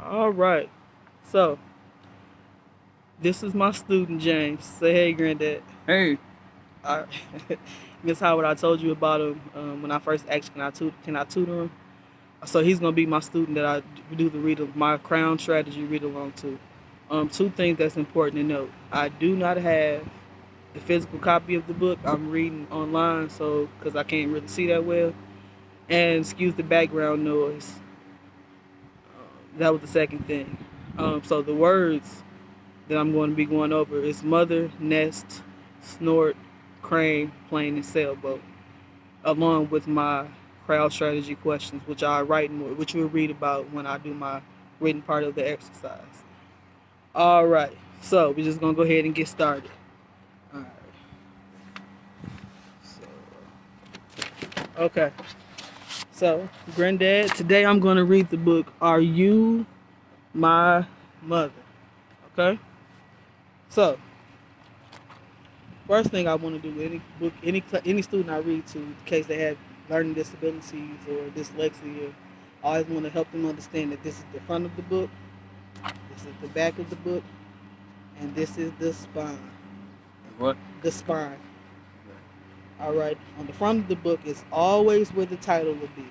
All right. So, this is my student, James. Say hey, Granddad. Hey, All right. Miss Howard, I told you about him when I first asked, can I tutor him? So he's gonna be my student that I do the read my Crown Strategy read along to. Two things that's important to note: I do not have the physical copy of the book. I'm reading online, so because I can't really see that well. And excuse the background noise. That was the second thing. So the words that I'm going to be going over is mother, nest, snort, crane, plane, and sailboat, along with my crowd strategy questions, which I write more, which you'll read about when I do my written part of the exercise. All right, so we're just gonna go ahead and get started. All right. Okay. So, Granddad, today I'm gonna read the book "Are You My Mother?" Okay. So, first thing I want to do with any book, any student I read to, in case they have learning disabilities or dyslexia, I always want to help them understand that this is the front of the book, this is the back of the book, and this is the spine. what? The spine. All right. On the front of the book is always where the title will be,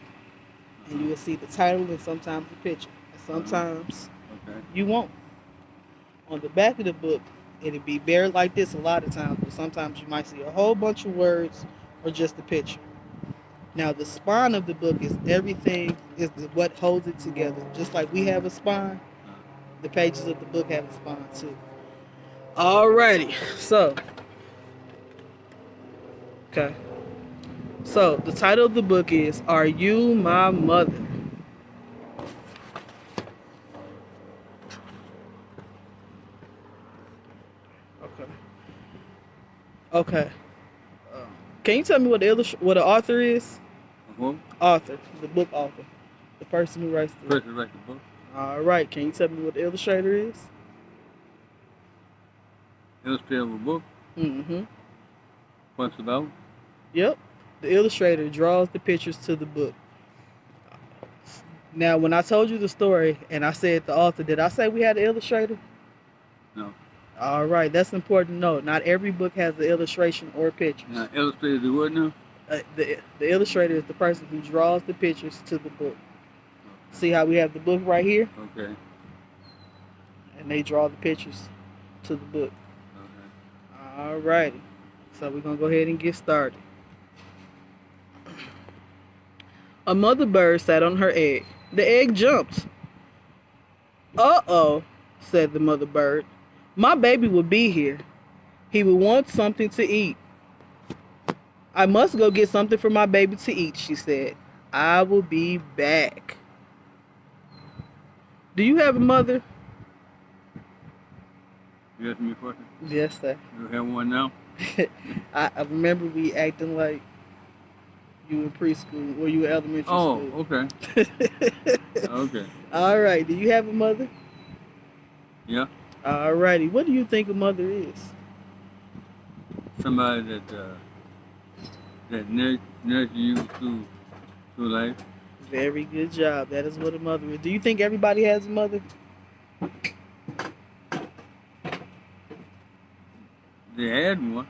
and you will see the title and sometimes the picture, and sometimes Okay. you won't. On the back of the book, it'll be buried like this a lot of times, but sometimes you might see a whole bunch of words or just a picture. Now, the spine of the book is everything, is what holds it together. Just like we have a spine, the pages of the book have a spine too. Alrighty, so, okay. So, the title of the book is Are You My Mother? Okay. Okay. Can you tell me what what the author is? Who? Author, the book author, the person who writes the. Person write the book? All right. Can you tell me what the illustrator is? Illustrator of a book? Mm-hmm. What's about? Yep. The illustrator draws the pictures to the book. Now, when I told you the story and I said the author, did I say we had an illustrator? No. All right. That's important to know. Not every book has an illustration or pictures. Now, illustrator do what now? The illustrator is the person who draws the pictures to the book. See how we have the book right here? Okay. And they draw the pictures to the book. Okay. All righty. So we're going to go ahead and get started. A mother bird sat on her egg. The egg jumped. Uh-oh, said the mother bird. My baby will be here. He will want something to eat. I must go get something for my baby to eat, she said. I will be back. Do you have a mother? You asked me a question? Yes, sir. You have one now? I remember we acting like you in preschool or you in elementary school. Oh, okay. Okay. All right. Do you have a mother? Yeah. All righty. What do you think a mother is? Somebody that nurture you through life. Very good job. That is what a mother is. Do you think everybody has a mother? They had one.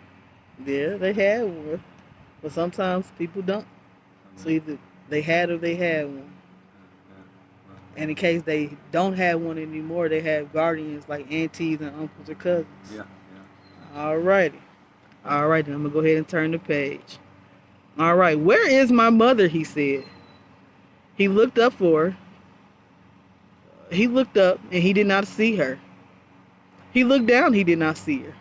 Yeah, they had one. But sometimes people don't. So either they had or they had one. And in case they don't have one anymore, they have guardians like aunties and uncles or cousins. Yeah. All righty. All right, then I'm going to go ahead and turn the page. All right, where is my mother, he said. He looked up for her. He looked up and he did not see her. He looked down, he did not see her.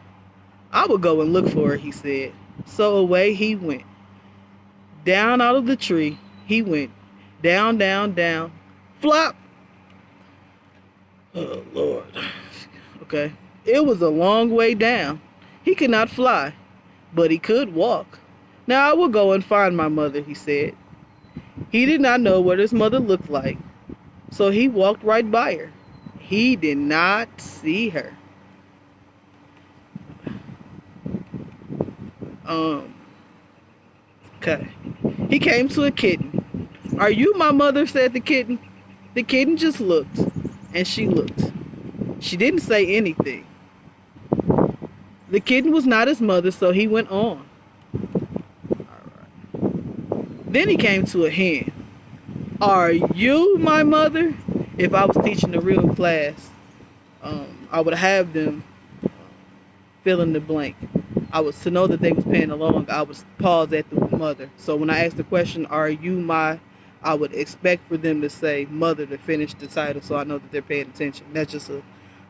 I will go and look for her, he said. So away he went. Down out of the tree he went. Down, down, down. Flop. Oh, Lord. Okay. It was a long way down. He could not fly, but he could walk. Now I will go and find my mother, he said. He did not know what his mother looked like, so he walked right by her. He did not see her. Okay. He came to a kitten. Are you my mother? Said the kitten. The kitten just looked. and she looked. She didn't say anything. The kitten was not his mother, so he went on. Then he came to a hen. Are you my mother? If I was teaching the real class, I would have them fill in the blank. I was to know that they was paying along. I would pause at the mother. So when I asked the question, "Are you my?" I would expect for them to say "mother" to finish the title, so I know that they're paying attention. That's just a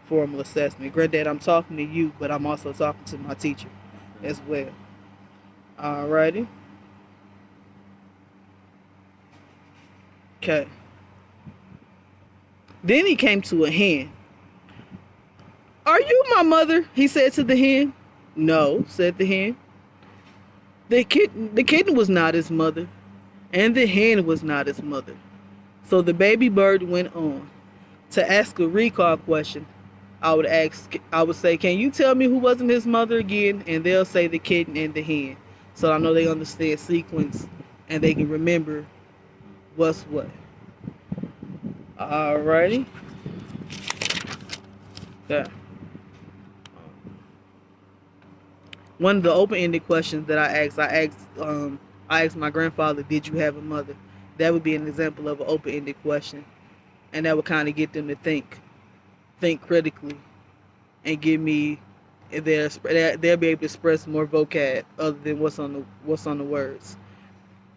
formal assessment. Granddad, I'm talking to you, but I'm also talking to my teacher as well. Alrighty. Okay. Then he came to a hen. Are you my mother? He said to the hen. No, said the hen. The kitten was not his mother, and the hen was not his mother. So the baby bird went on. To ask a recall question, I would say, can you tell me who wasn't his mother again? And they'll say the kitten and the hen. So I know they understand sequence and they can remember what's what. Alrighty. Yeah. One of the open-ended questions that I asked my grandfather, "Did you have a mother?" That would be an example of an open-ended question, and that would kind of get them to think critically, and give me they'll be able to express more vocab other than what's on the words.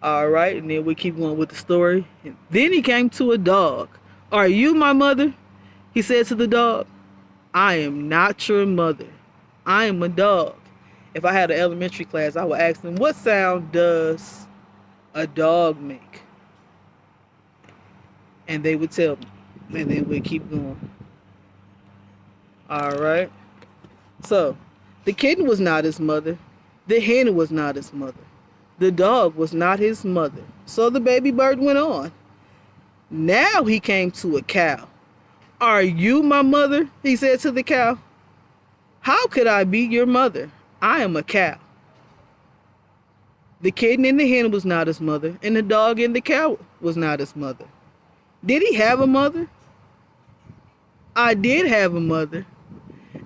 All right, and then we keep going with the story. And then he came to a dog. Are you my mother? He said to the dog. I am not your mother. I am a dog. If I had an elementary class, I would ask them, what sound does a dog make? And they would tell me. And then we'd keep going. All right. So, the kitten was not his mother. The hen was not his mother. The dog was not his mother. So the baby bird went on. Now he came to a cow. Are you my mother? He said to the cow. How could I be your mother? I am a cow. The kitten and the hen was not his mother, and the dog and the cow was not his mother. Did he have a mother? I did have a mother.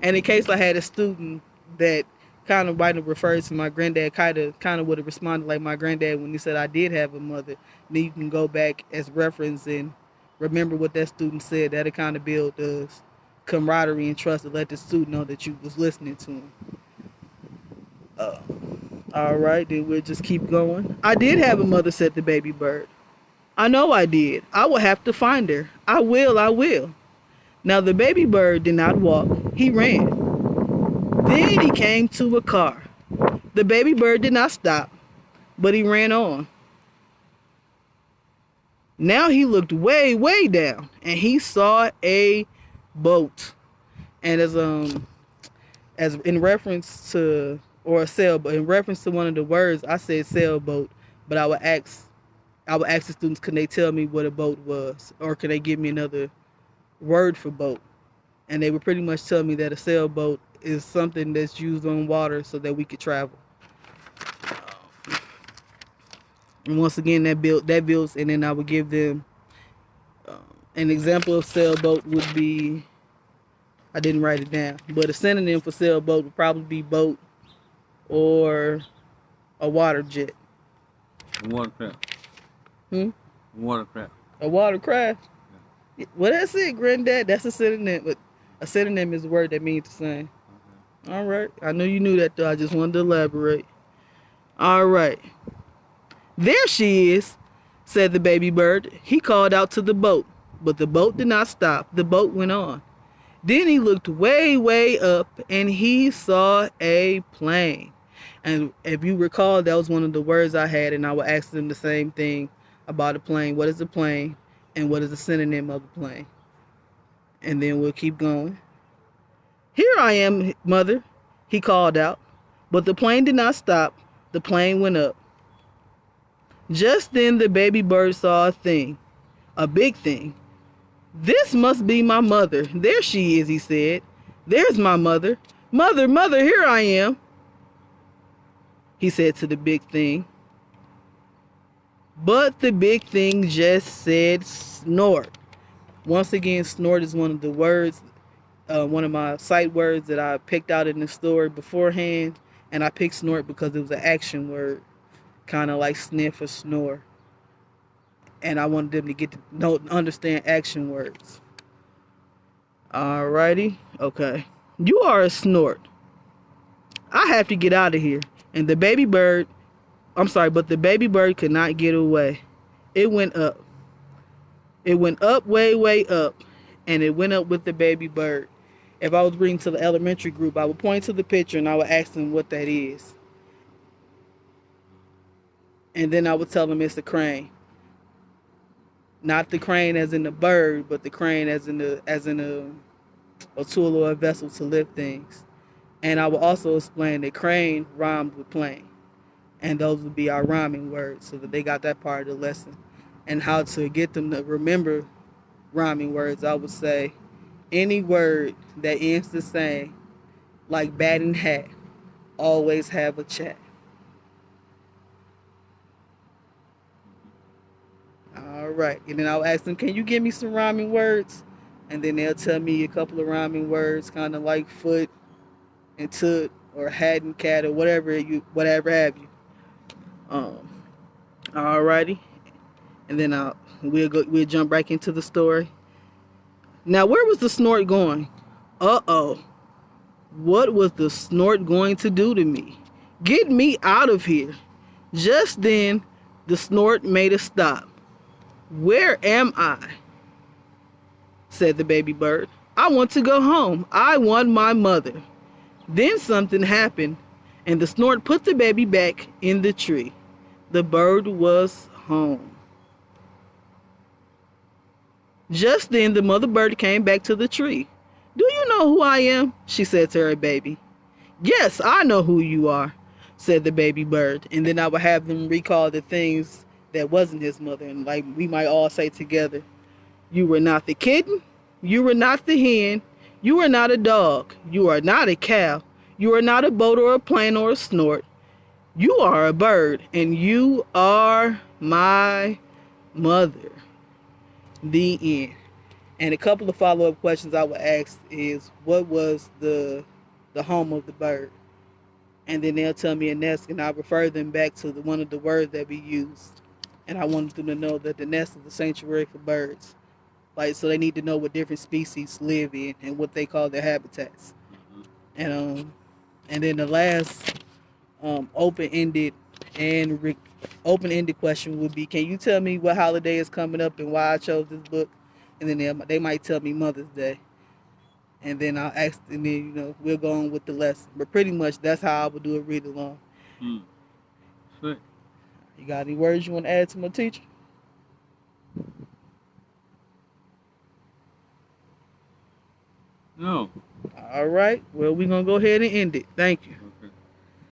And in case I had a student that kind of might have referred to my granddad, kind of would have responded like my granddad when he said I did have a mother, then you can go back as reference and remember what that student said. That'll kind of build the camaraderie and trust to let the student know that you was listening to him. All right, then we'll just keep going. I did have a mother, said the baby bird. I know I did. I will have to find her. I will. Now the baby bird did not walk. He ran. Then he came to a car. The baby bird did not stop, but he ran on. Now he looked way, way down, and he saw a boat. And as in reference to, or a sailboat, in reference to one of the words, I said sailboat, but I would ask the students, can they tell me what a boat was, or can they give me another word for boat? And they would pretty much tell me that a sailboat is something that's used on water so that we could travel. And once again, that builds, and then I would give them an example of sailboat would be, I didn't write it down, but a synonym for sailboat would probably be boat or a water jet. A watercraft. Watercraft. A watercraft? Yeah. Well, that's it, Granddad. That's a synonym. But a synonym is a word that means the same. Okay. All right. I know you knew that, though. I just wanted to elaborate. All right. There she is, said the baby bird. He called out to the boat, but the boat did not stop. The boat went on. Then he looked way, way up, and he saw a plane. And if you recall, that was one of the words I had, and I would ask them the same thing about a plane. What is a plane, and what is the synonym of a plane? And then we'll keep going. Here I am, mother, he called out. But the plane did not stop. The plane went up. Just then the baby bird saw a thing, a big thing. This must be my mother. There she is, he said. There's my mother. Mother, mother, here I am, he said to the big thing. But the big thing just said snort. Once again, snort is one of the words, one of my sight words that I picked out in the story beforehand. And I picked snort because it was an action word, kind of like sniff or snore. And I wanted them to get to know, understand action words. Alrighty, okay. You are a snort. I have to get out of here. And the baby bird, I'm sorry, but the baby bird could not get away. It went up. It went up, way, way up. And it went up with the baby bird. If I was reading to the elementary group, I would point to the picture and I would ask them what that is. And then I would tell them it's a crane. Not the crane as in the bird, but the crane as in a tool or a vessel to lift things. And I will also explain that crane rhymes with plane. And those would be our rhyming words so that they got that part of the lesson. And how to get them to remember rhyming words, I would say any word that ends the same, like bat and hat, always have a chat. All right. And then I'll ask them, can you give me some rhyming words? And then they'll tell me a couple of rhyming words, kind of like foot and toot or hat and cat or whatever have you. Um, Alrighty, and then we'll jump back into the story. Now, where was the snort going? Uh-oh. What was the snort going to do to me? Get me out of here. Just then, the snort made a stop. Where am I? Said the baby bird. I want to go home. I want my mother. Then something happened, and the snort put the baby back in the tree. The bird was home. Just then, the mother bird came back to the tree. Do you know who I am? She said to her baby. Yes, I know who you are, said the baby bird. And then I would have them recall the things that wasn't his mother. And like we might all say together, you were not the kitten. You were not the hen. You are not a dog. You are not a cow. You are not a boat or a plane or a snort. You are a bird, and you are my mother. The end. And a couple of follow-up questions I would ask is, what was the home of the bird? And then they'll tell me a nest, and I refer them back to one of the words that we used. And I wanted them to know that the nest is a sanctuary for birds. Like, so they need to know what different species live in and what they call their habitats. And then the last open-ended question would be, can you tell me what holiday is coming up and why I chose this book? And then they might tell me Mother's Day. And then I'll ask, and then we'll go on with the lesson. But pretty much that's how I would do a read along. Sweet. You got any words you want to add to my teacher? No. All right. Well, we're going to go ahead and end it. Thank you.